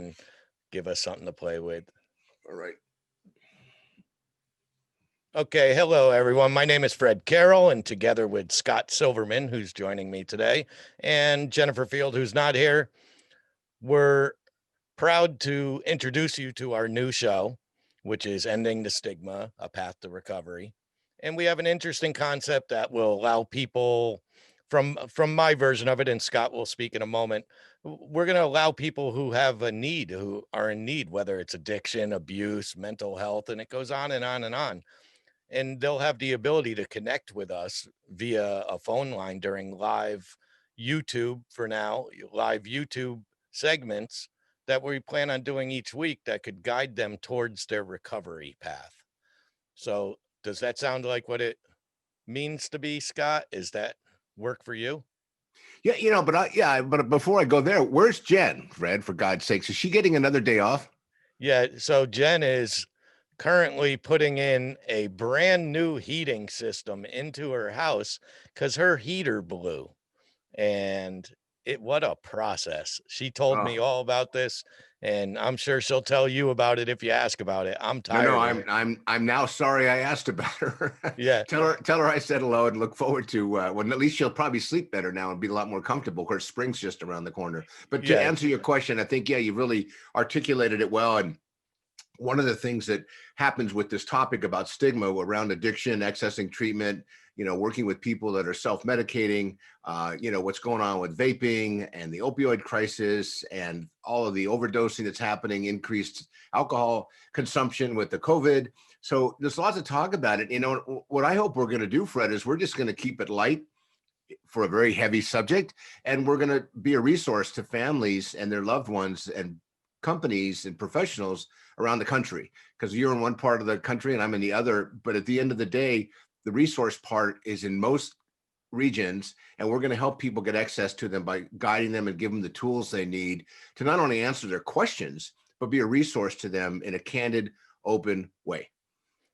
and give us something to play with. All right. Okay, hello everyone. My name is Fred Carroll, and together with Scott Silverman, who's joining me today, and Jennifer Field, who's not here, we're proud to introduce you to our new show, which is Ending the Stigma, A Path to Recovery. And we have an interesting concept that will allow people from my version of it, and Scott will speak in a moment. We're going to allow people who have a need, who are in need, whether it's addiction, abuse, mental health, and it goes on and on and on. And they'll have the ability to connect with us via a phone line during live YouTube for now, live YouTube segments that we plan on doing each week that could guide them towards their recovery path. So does that sound like what it means to be, Scott? Is that work for you? Yeah, but before I go there, where's Jen, Fred, for God's sakes? Is she getting another day off? Yeah, so Jen is currently putting in a brand new heating system into her house because her heater blew. And what a process. She told me Oh. all about this, and I'm sure she'll tell you about it if you ask about it. I'm tired No, of it. I'm now sorry I asked about her. Yeah. Tell her I said hello and look forward to when at least she'll probably sleep better now and be a lot more comfortable. Of course, spring's just around the corner. But to Yeah. answer your question, I think you really articulated it well. And one of the things that happens with this topic about stigma around addiction, accessing treatment, working with people that are self-medicating, what's going on with vaping and the opioid crisis and all of the overdosing that's happening, increased alcohol consumption with the COVID. So there's lots of talk about it. What I hope we're going to do, Fred, is we're just going to keep it light for a very heavy subject. And we're going to be a resource to families and their loved ones and companies and professionals around the country, because you're in one part of the country and I'm in the other. But at the end of the day, the resource part is in most regions, and we're going to help people get access to them by guiding them and give them the tools they need to not only answer their questions, but be a resource to them in a candid, open way.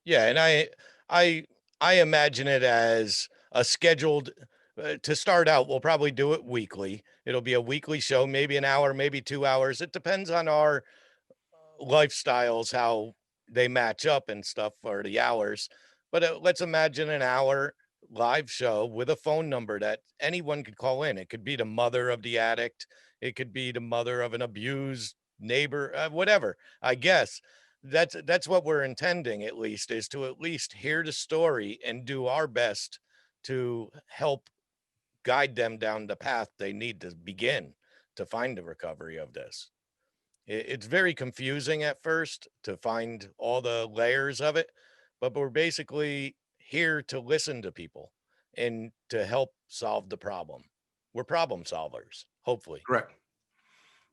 Yeah, and I imagine it as a scheduled to start out. We'll probably do it weekly. It'll be a weekly show, maybe an hour, maybe 2 hours. It depends on our lifestyles, how they match up and stuff for the hours. But let's imagine an hour live show with a phone number that anyone could call in. It could be the mother of the addict. It could be the mother of an abused neighbor, whatever. I guess that's what we're intending, at least, is to at least hear the story and do our best to help guide them down the path they need to begin to find the recovery of this. It's very confusing at first to find all the layers of it, but we're basically here to listen to people and to help solve the problem. We're problem solvers, hopefully. Correct.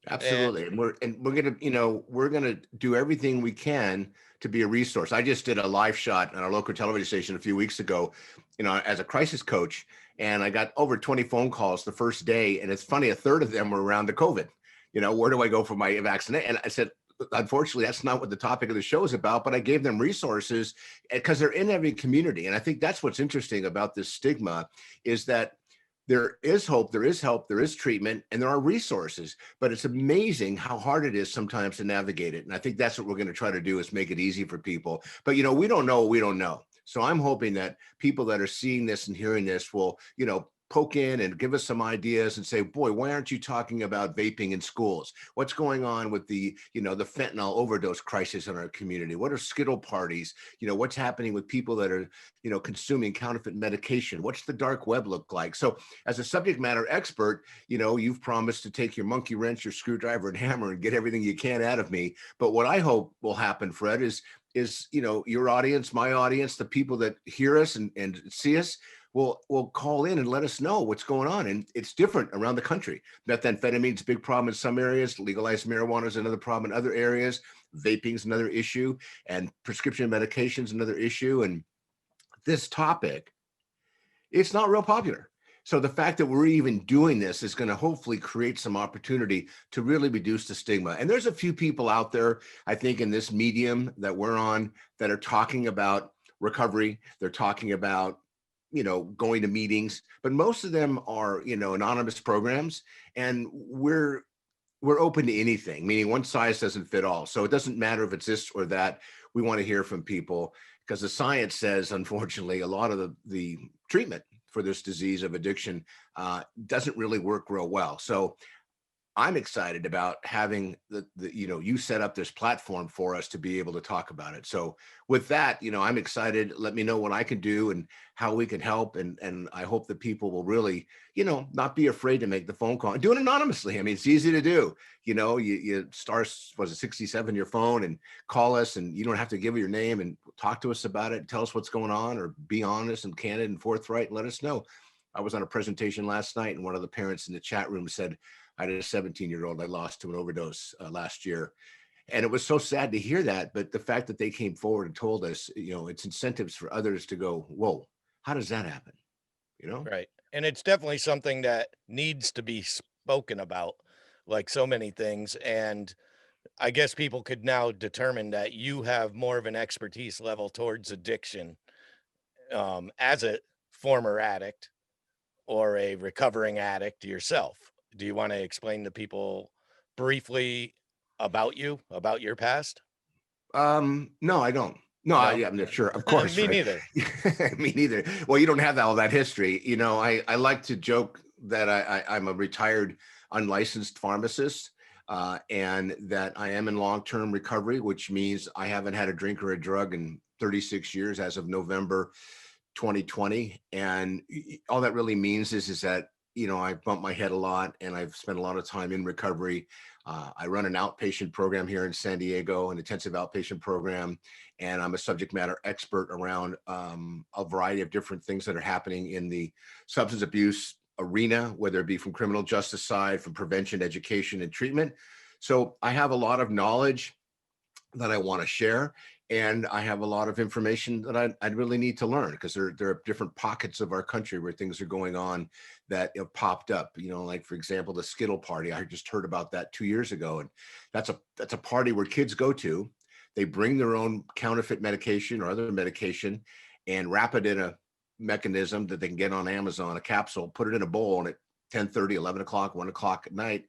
And Absolutely. We're gonna do everything we can to be a resource. I just did a live shot on our local television station a few weeks ago, as a crisis coach, and I got over 20 phone calls the first day. And it's funny, a third of them were around the COVID. Where do I go for my vaccination? And I said, unfortunately, that's not what the topic of the show is about, but I gave them resources because they're in every community. And I think that's what's interesting about this stigma is that there is hope, there is help, there is treatment, and there are resources, but it's amazing how hard it is sometimes to navigate it. And I think that's what we're going to try to do is make it easy for people. But, we don't know what we don't know. So I'm hoping that people that are seeing this and hearing this will, poke in and give us some ideas and say, boy, why aren't you talking about vaping in schools? What's going on with the fentanyl overdose crisis in our community? What are Skittle parties? What's happening with people that are, consuming counterfeit medication? What's the dark web look like? So as a subject matter expert, you've promised to take your monkey wrench, your screwdriver and hammer and get everything you can out of me. But what I hope will happen, Fred, is your audience, my audience, the people that hear us and see us will call in and let us know what's going on. And it's different around the country. Methamphetamine is a big problem in some areas. Legalized marijuana is another problem in other areas. Vaping is another issue, and prescription medication is another issue. And this topic, it's not real popular. So the fact that we're even doing this is going to hopefully create some opportunity to really reduce the stigma. And there's a few people out there, I think, in this medium that we're on that are talking about recovery. They're talking about going to meetings, but most of them are, anonymous programs. And we we're open to anything, meaning one size doesn't fit all. So it doesn't matter if it's this or that. We want to hear from people because the science says, unfortunately, a lot of the treatment for this disease of addiction doesn't really work real well. So I'm excited about having you set up this platform for us to be able to talk about it. So with that, I'm excited. Let me know what I can do and how we can help. And I hope that people will really, not be afraid to make the phone call and do it anonymously. I mean, it's easy to do. You start, was it 67 your phone and call us, and you don't have to give your name, and talk to us about it. Tell us what's going on, or be honest and candid and forthright and let us know. I was on a presentation last night, and one of the parents in the chat room said, I had a 17-year-old I lost to an overdose last year. And it was so sad to hear that. But the fact that they came forward and told us, it's incentives for others to go, whoa, how does that happen? You know? Right. And it's definitely something that needs to be spoken about, like so many things. And I guess people could now determine that you have more of an expertise level towards addiction, as a former addict or a recovering addict yourself. Do you want to explain to people briefly about you, about your past? No, I don't. No, No? yeah, I'm not sure. Of course, Me right? neither. Me neither. Well, you don't have all that history. I like to joke that I'm a retired unlicensed pharmacist, and that I am in long-term recovery, which means I haven't had a drink or a drug in 36 years as of November 2020. And all that really means is that, I bump my head a lot, and I've spent a lot of time in recovery. I run an outpatient program here in San Diego, an intensive outpatient program, and I'm a subject matter expert around a variety of different things that are happening in the substance abuse arena, whether it be from criminal justice side, from prevention, education, and treatment. So I have a lot of knowledge that I want to share. And I have a lot of information that I'd really need to learn, because there are different pockets of our country where things are going on that have popped up. Like, for example, the Skittle party. I just heard about that 2 years ago, and that's a party where kids go to. They bring their own counterfeit medication or other medication, and wrap it in a mechanism that they can get on Amazon, a capsule, put it in a bowl, and at 10:30, 11 o'clock, 1 o'clock at night,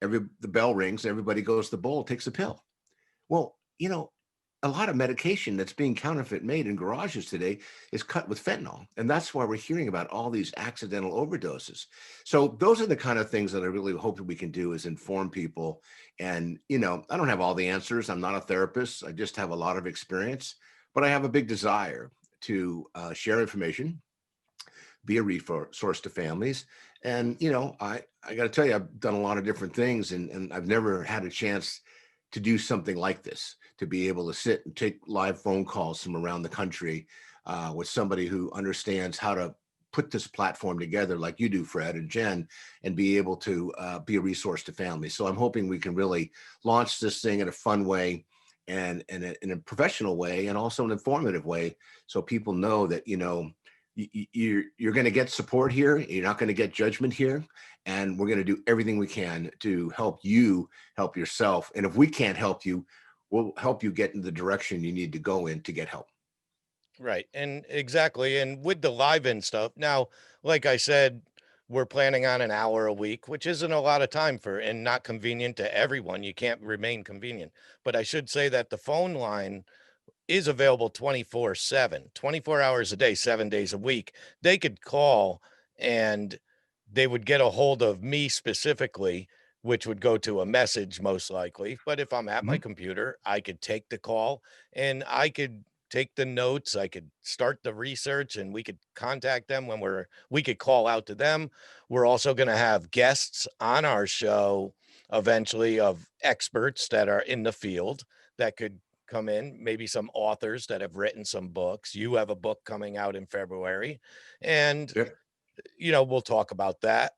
the bell rings, everybody goes to the bowl, takes a pill. Well, a lot of medication that's being counterfeit made in garages today is cut with fentanyl. And that's why we're hearing about all these accidental overdoses. So those are the kind of things that I really hope that we can do, is inform people. And, I don't have all the answers. I'm not a therapist. I just have a lot of experience, but I have a big desire to share information, be a resource to families. And, I got to tell you, I've done a lot of different things, and I've never had a chance to do something like this, to be able to sit and take live phone calls from around the country with somebody who understands how to put this platform together, like you do, Fred and Jen, and be able to be a resource to families. So I'm hoping we can really launch this thing in a fun way, and in a professional way, and also an informative way, so people know that, you're going to get support here. You're not going to get judgment here. And we're going to do everything we can to help you help yourself. And if we can't help you, we'll help you get in the direction you need to go in to get help. Right. And exactly. And with the live in stuff, now, like I said, we're planning on an hour a week, which isn't a lot of time for, and not convenient to everyone. You can't remain convenient. But I should say that the phone line is available 24/7, 24 hours a day, 7 days a week. They could call, and they would get a hold of me specifically, which would go to a message most likely. But if I'm at my Mhm. computer, I could take the call, and I could take the notes. I could start the research, and we could contact them when we could call out to them. We're also going to have guests on our show eventually, of experts that are in the field that could come in, maybe some authors that have written some books. You have a book coming out in February, and Yep. we'll talk about that.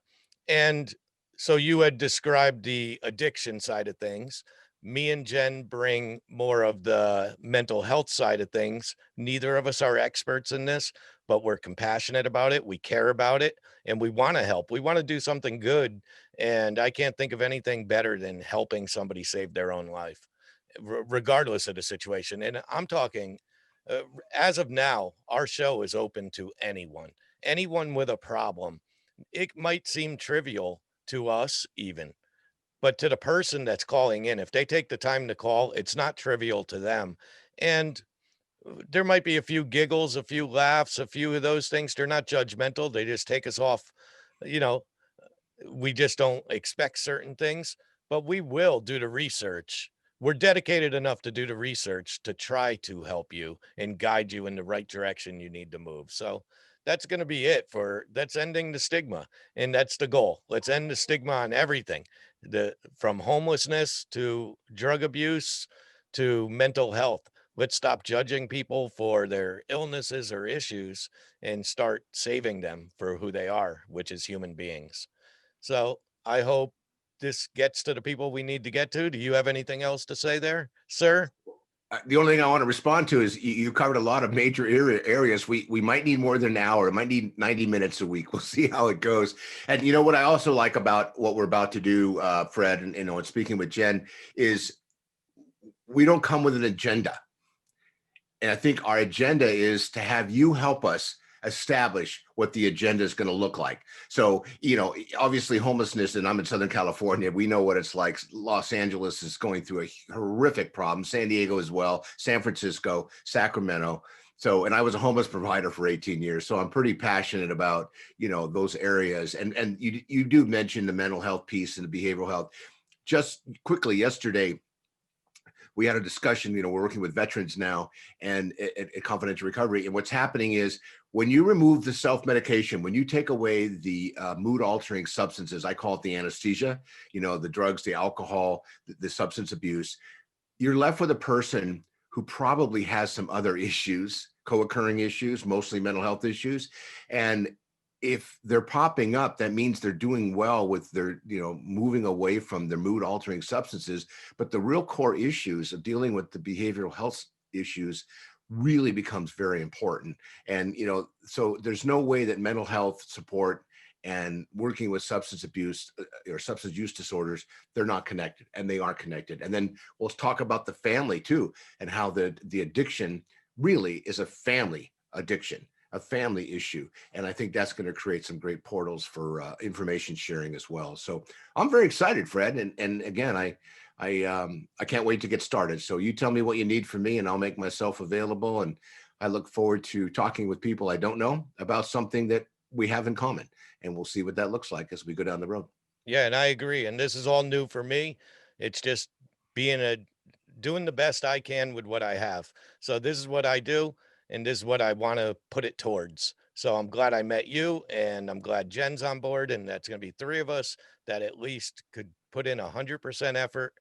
And so you had described the addiction side of things. Me and Jen bring more of the mental health side of things. Neither of us are experts in this, but we're compassionate about it. We care about it, and we want to help. We want to do something good. And I can't think of anything better than helping somebody save their own life, regardless of the situation. And I'm talking, uh, as of now, our show is open to anyone with a problem. It might seem trivial to us, even, But to the person that's calling in, if they take the time to call, it's not trivial to them. And there might be a few giggles, a few laughs, a few of those things. They're not judgmental. They just take us off, you know, we just don't expect certain things, but we will do the research. We're dedicated enough to do the research to try to help you and guide you in the right direction you need to move. So that's going to be it for that's ending the stigma. And that's the goal. Let's end the stigma on everything. The from homelessness to drug abuse to mental health. Let's stop judging people for their illnesses or issues and start saving them for who they are, which is human beings. So I hope this gets to the people we need to get to. Do you have anything else to say there, sir? The only thing I want to respond to is you covered a lot of major areas. We might need more than an hour. It might need 90 minutes a week. We'll see how it goes. And you know what I also like about what we're about to do, Fred, and and speaking with Jen, is we don't come with an agenda. And I think our agenda is to have you help us establish what the agenda is going to look like. So, obviously homelessness, and I'm in Southern California, we know what it's like. Los Angeles is going through a horrific problem, San Diego as well, San Francisco, Sacramento. So, and I was a homeless provider for 18 years. So I'm pretty passionate about, those areas. And you do mention the mental health piece and the behavioral health. Just quickly, yesterday, we had a discussion. We're working with veterans now and at Confidential Recovery. And what's happening is when you remove the self-medication, when you take away the mood altering substances, I call it the anesthesia, the drugs, the alcohol, the substance abuse, you're left with a person who probably has some other issues, co-occurring issues, mostly mental health issues. And if they're popping up, that means they're doing well with their, moving away from their mood altering substances. But the real core issues of dealing with the behavioral health issues really becomes very important. And, so there's no way that mental health support and working with substance abuse or substance use disorders, they're not connected, and they are connected. And then we'll talk about the family too, and how the addiction really is a family addiction, a family issue. And I think that's going to create some great portals for information sharing as well. So I'm very excited, Fred. And again, I can't wait to get started. So you tell me what you need from me, and I'll make myself available. And I look forward to talking with people I don't know about something that we have in common. And we'll see what that looks like as we go down the road. Yeah, and I agree. And this is all new for me. It's just being a doing the best I can with what I have. So this is what I do, and this is what I want to put it towards. So I'm glad I met you, and I'm glad Jen's on board, and that's going to be three of us that at least could put in 100% effort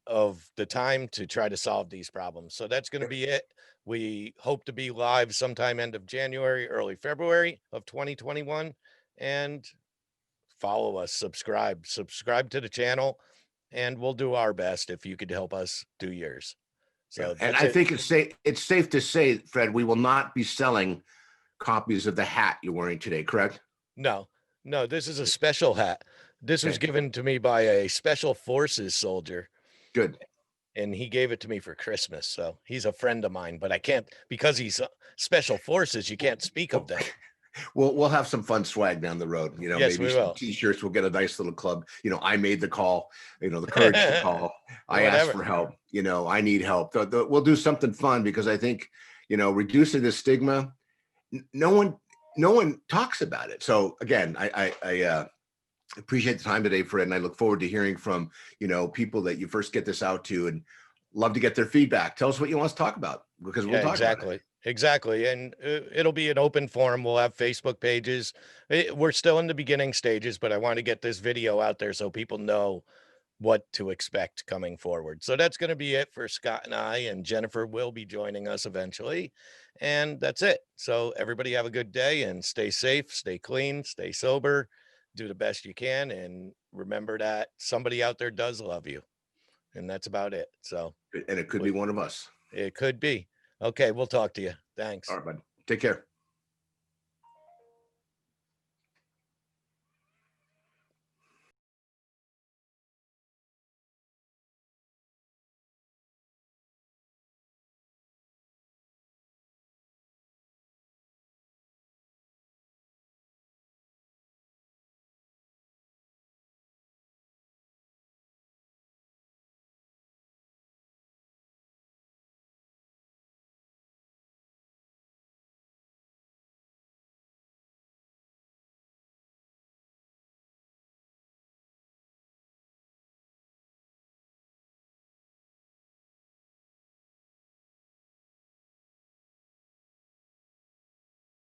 of the time to try to solve these problems. So that's going to be it. We hope to be live sometime end of January, early February of 2021. And follow us, subscribe to the channel, and we'll do our best if you could help us do yours. Yeah. So And that's I it. think it's safe to say, Fred, we will not be selling copies of the hat you're wearing today, correct? No, no, this is a special hat. This was Okay, given to me by a special forces soldier, good. and he gave it to me for Christmas. So he's a friend of mine, but I can't because he's special forces. You can't speak of Well, them. we'll have some fun swag down the road. Yes, Maybe we some will. t-shirts. We'll get a nice little club. I made the call. The courage to call. I asked Whatever. for help. I need help. We'll do something fun because I think reducing the stigma. No one, no one talks about it. So again, I appreciate the time today, Fred, and I look forward to hearing from people that you first get this out to, and love to get their feedback. Tell us what you want us to talk about because we'll Yeah, talk about it. exactly. Exactly. And it'll be an open forum. We'll have Facebook pages. We're still in the beginning stages, but I want to get this video out there so people know what to expect coming forward. So that's going to be it for Scott and I, and Jennifer will be joining us eventually. And that's it. So everybody have a good day and stay safe, stay clean, stay sober, do the best you can. And remember that somebody out there does love you. And that's about it. So And it could be we- one of us. it could be. Okay. We'll talk to you. Thanks. All right, bud. Take care.